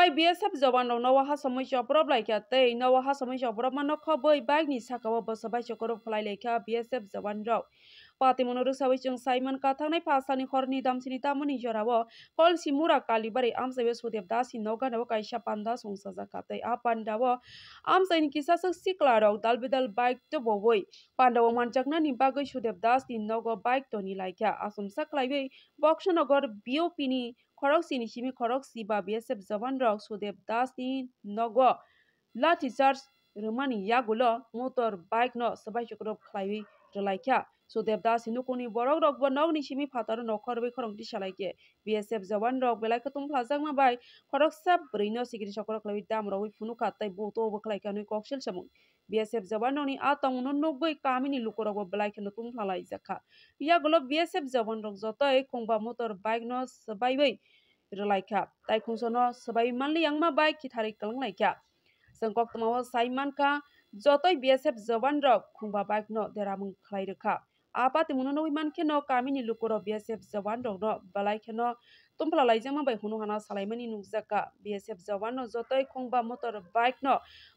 bai BSF jawan rok no ha samoi choprop laikya tei no ha samoi choprop man no khoboi bike ni sakawa bosabai chokorop khlai lekha BSF jawan rok pati monoru sabai chung Simon kathangnai phasani khorni damsini tamoni jorao kol simura kalibari amsaibe sudeb dasi noga no kaisa panda sungsajaka tei a pandao amsaini kisasa sikla rok dalbidal bike to boboi pandao manjakna ni bagoi sudeb das ni nogo bike to ni laikya asumsa khlaibai Boxnogor BOP ni khorok sini simi khorok siba BSF jawan rok sudeb das ni nogo lathi charge rumani yagulo motor bike no sabai chokrop khlaiwi relaikya sudeb das nukuni borok rok bo nog ni simi phatar nokhorbai khorongti salaike BSF jawan rok belai khatung phlajak bai khorok sap brino sikri chokrok khlaiwi dam rok phunuka tai boto bo khlaika noi koksil samung BSF jawan rok ni atong no nokbai kamini lukorok bo belai khano tung phlai jakha yagulo BSF jawan rok jotoi khongba motor bike no sabaibai relaikha tai khungsono sabai manli yangma bike kithari kalanglaikya sengkok tamawa saimanka jotoi BSF jawan rok khungba bike no deramung khlai rekha apati munono imanke no kamini lukoro BSF jawan rok no balai kheno tumpla laijama bai hunu hana salaimani nukjaka BSF jawan no jotoi khongba motor bike no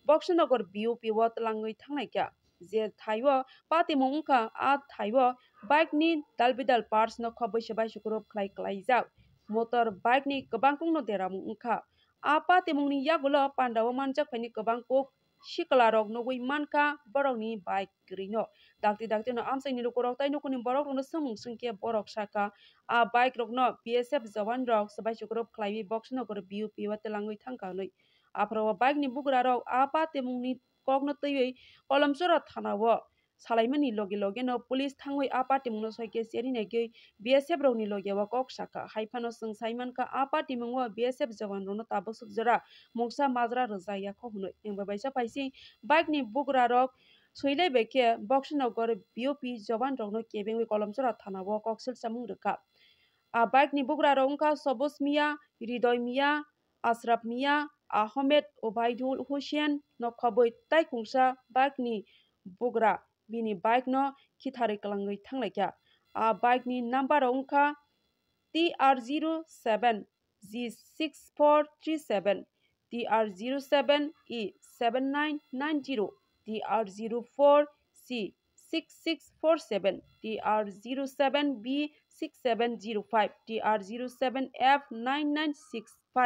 Boxnogor BOP wa tlangoi thangnaikya je thaiwo pati mungka a thaiwo bike ni dalbidal parts no khobai sabai sukrop khlai klaijak motor bike ni kwbang kung no deramung ungkha a pati mungni yagulo pandawo manjak phaini kwbang kuk sikla rok nugui manka borok ni bike rino dakti dakti no amsai ni lukorok tai nukuni borok no samung singke borok saka a bike rok no BSF jawan rok sabai sukrop khlaiwi Boxnogor BOP wa telangoi thangka noi afro bike ni bugra rok a pati mungni kok no teiwi kolomsora thanao salaimani loge loge no police thangoi a party mungno soike seri negi BSF rok ni loge wa kok saka haifano sung Simon ka a party mungwa BSF jawan rok no tabuk sukjara mungsa majra rajaya kho hunoi engba baisa paisi bike ni bugra rok soilai beke Boxnogor BOP jawan rok no kebengwi kolomsora thanao koksil samung rekha a bike ni bugra rok ungkha Sobos Mia Ridoy Mia Ashraf Mia Ahmed Obaidul Hussein no khoboi tai khungsa bike ni bugra bini bike no kithari kalangoi thanglaikya a bike ni number ungkha TR07 G6437 TR07 E7990 TR04 C6647 TR07 B6705 TR07 F9965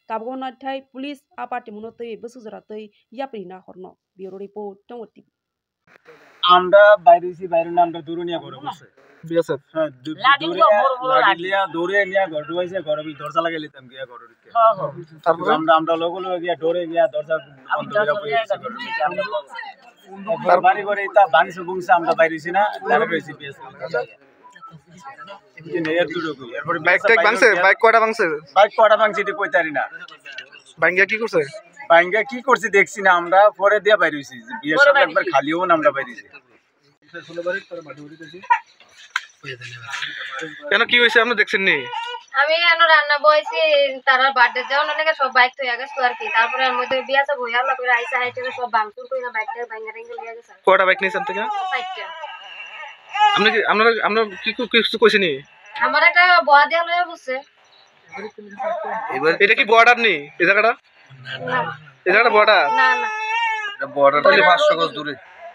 tabgo nathai police apati muno tei busujara tei yapri na horno bureau report tongoti আমরা বাইরেছি বাইরে না আমরা দূরে নিয়ে ঘরে বসে BSF হ্যাঁ লাগিলিয়া দূরে নিয়ে ঘর ঢুকাইছে ঘরে দরজা লাগাই লিতাম গিয়া ঘরে ঢুকে তারপর আমরা লোকগুলো গিয়া ডোরে গিয়া দরজা বন্ধ করে একবার বাড়ি করে এটা বানিসে বংশে আমরা বাইরেছি না তারে রইছি বিএসএফ ইঞ্জিন এর দূরে কই এরপর বাইক টেক ভাঙছে বাইক কয়টা ভাঙছে এটি কইতারি না ভাঙ্গা কি করছে ভাঙ্গা কি করছে দেখছি না আমরা পরে দিয়া বাইরে হইছি বিএসএফ একবার খালিও না আমরা বাইরেছি কেন কি হইছে আপনি দেখছেন নি আমি এনো রান্না বইছি তারা বার্থডে যাও না লাগে সব বাইক তো আগেছে আর কি তারপরে এর মধ্যে বিয়া সব হইয়া না করে আইসা আইতে সব ভাঙচুর কইরা বাইকটা ভাঙা রেঙ্গে লিয়া গেছে কয়টা বাইক নিছেন থেকে 60টা আপনি কি আমরা কি কিছু কইছেন নি আমার একটা বড় দেয়া লয়া বসে এবার এটা কি বর্ডার নি এই জায়গাটা না এই জায়গাটা বর্ডার না না এটা বর্ডার থেকে 500 গজ দূরে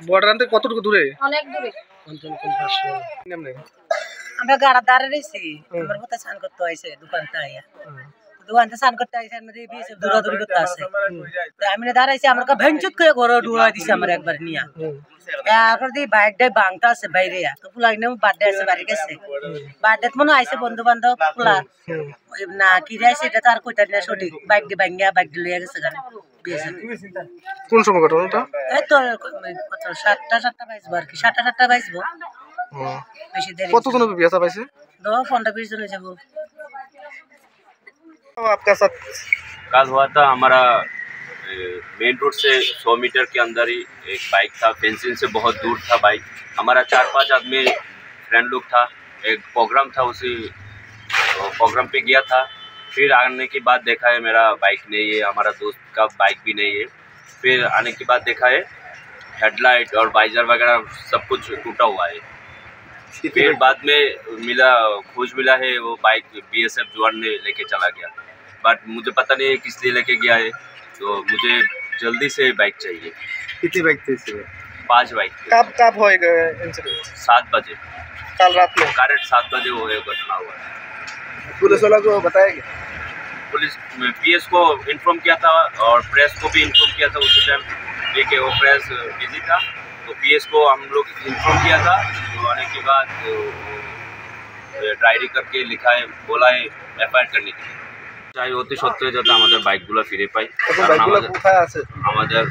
বর্ডার আনতে কতটুকু দূরে অনেক দূরে কোন 500 নেমনে আমরা গাড়া দাঁড়ে রইছি আমার হতে স্নান করতে আইছে দোকানতে আইয়া দোকানতে স্নান করতে আইছে আমি বিএসএফ দৌড়াদৌড়ি করতে আছে তো আমি দাঁড়াইছি আমার কা ভেঞ্চুত করে ঘরে ঢুয়া দিছে আমার একবার নিয়া এরপর দি বাইকটা ভাঙতা আছে বাইরে তো ফুলাইনে বার্থডে আছে বাড়ি গেছে বার্থডে মনে আইছে বন্ধু বান্ধব ফুলা না কি রাইছে এটা তার কইতা না সঠিক বাইক দি ভাঙিয়া বাইক লইয়া গেছে গান বিএসএফ কোন সময় ঘটনাটা এই তো কত 7টা বাজবো আর কি 7টা বাজবো বেশি দেরি কতজন বিয়াসা পাইছে 15-20 জন যাব आपका साथ कल हुआ था हमारा मेन रोड से 100 मीटर के अंदर ही एक बाइक था फेंसिंग से बहुत दूर था बाइक हमारा 4-5 आदमी फ्रेंड लोग था एक प्रोग्राम था उसी प्रोग्राम पे गया था फिर आने के बाद देखा है मेरा बाइक नहीं है हमारा दोस्त का बाइक भी नहीं है फिर आने के बाद देखा है हेडलाइट और वाइजर वगैरह सब कुछ टूटा हुआ है फिर बाद में खोज मिला है वो बाइक बीएसएफ जवान ने लेके चला गया बट मुझे पता नहीं है किस लिए लेके गया है। तो मुझे जल्दी से बाइक चाहिए। कितनी बाइक थी इसमें? 5 बाइक। कब होएगा इंसिडेंट? 7 बजे, कल रात में करेक्ट 7 बजे वो घटना हुआ। पुलिस वाला को बताया गया? पुलिस पीएस को इन्फॉर्म किया था और प्रेस को भी इन्फॉर्म किया था। उसी टाइम देखिए वो प्रेस बिजी था, तो पीएस को हम लोग इन्फॉर्म किया था। तो आने के बाद ডায়েরি करके लिखा है, बोला है एफआईआर करने के लिए। চাই অতি সত্ত্বেও যাতে আমাদের বাইকগুলো ফিরে পাই। বাইকগুলো কোথায় আছে? আমাদের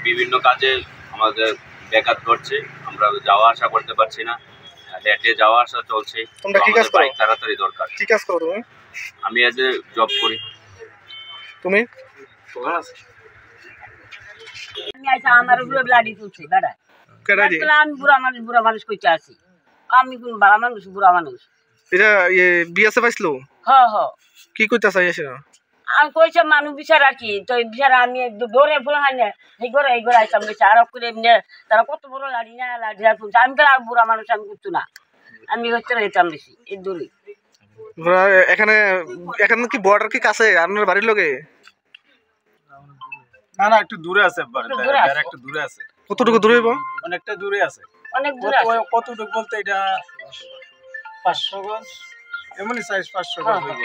বিভিন্ন কাজে আমাদের ব্যাঘাত ঘটছে, আমরা যাওয়া আসা করতে পারছি না, লেটে যাওয়া আসা চলছে। তোমরা কি কাজ করো? বাইক তাড়াতাড়ি দরকার। কি কাজ করো তুমি? আমি এজ এ জব করি। তুমি? আমি আইসা আমার উপরে ব্লাডি তুলছে বেড়া। কেডা জি? আমি বুড়া মানুষ কইতে আছি। আমি কোন বালা মানুষ, বুড়া মানুষ। এটা বিএসএফ আইছিল? হ্যাঁ হ্যাঁ। কি কইতা চাইছে না? আমি কইছে মানুষ বিচার রাখি, তো বিচার আমি দৌড়ে ফুল হাই না, এই ঘরে আইসাম বেশি আর করে এমনি তারা কত বড় লাড়ি না লাড়ি তুলছে। আমি তো আর বুড়া মানুষ, আমি করতো না, আমি হচ্ছে যেতাম বেশি এই দূরে। এখানে এখানে কি বর্ডার কি কাছে আপনার বাড়ির লগে? না না, একটু দূরে আছে, একটু দূরে আছে। কতটুকু দূরে হইব? অনেকটা দূরে আছে। অনেক দূরে আছে। কতটুকু বলতে এটা 500 গজ, এমনই সাইজ 500 গজ হইব।